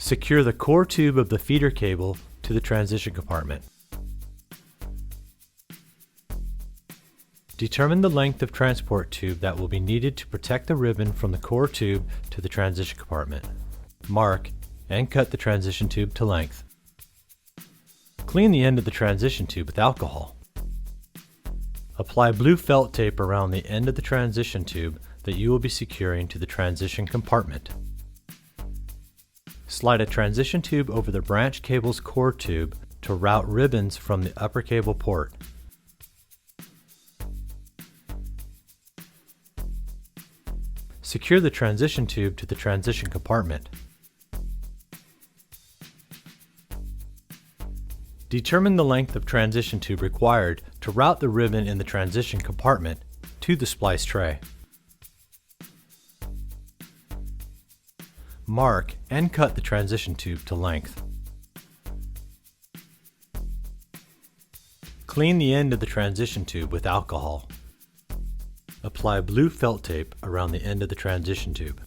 Secure the core tube of the feeder cable to the transition compartment. Determine the length of transport tube that will be needed to protect the ribbon from the core tube to the transition compartment. Mark and cut the transition tube to length. Clean the end of the transition tube with alcohol. Apply blue felt tape around the end of the transition tube that you will be securing to the transition compartment. Slide a transition tube over the branch cable's core tube to route ribbons from the upper cable port. Secure the transition tube to the transition compartment. Determine the length of transition tube required to route the ribbon in the transition compartment to the splice tray. Mark and cut the transition tube to length. Clean the end of the transition tube with alcohol. Apply blue felt tape around the end of the transition tube.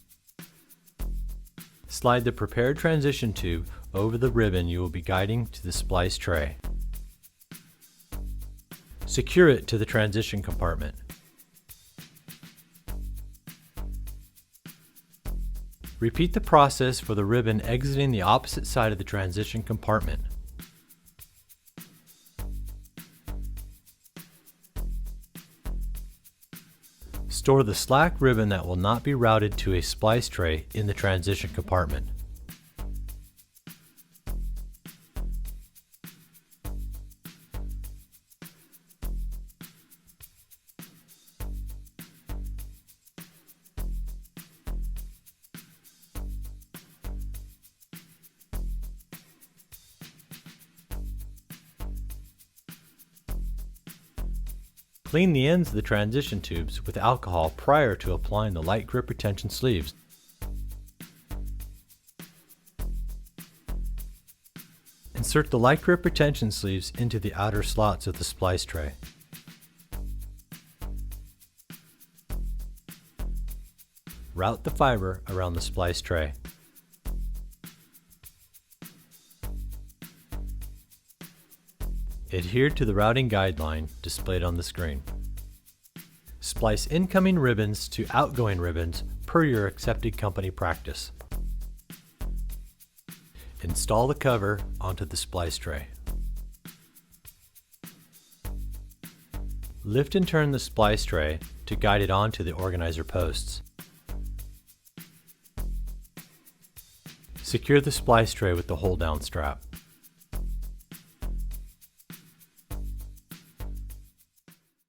Slide the prepared transition tube over the ribbon you will be guiding to the splice tray. Secure it to the transition compartment. Repeat the process for the ribbon exiting the opposite side of the transition compartment. Store the slack ribbon that will not be routed to a splice tray in the transition compartment. Clean the ends of the transition tubes with alcohol prior to applying the light grip retention sleeves. Insert the light grip retention sleeves into the outer slots of the splice tray. Route the fiber around the splice tray. Adhere to the routing guideline displayed on the screen. Splice incoming ribbons to outgoing ribbons per your accepted company practice. Install the cover onto the splice tray. Lift and turn the splice tray to guide it onto the organizer posts. Secure the splice tray with the hold-down strap.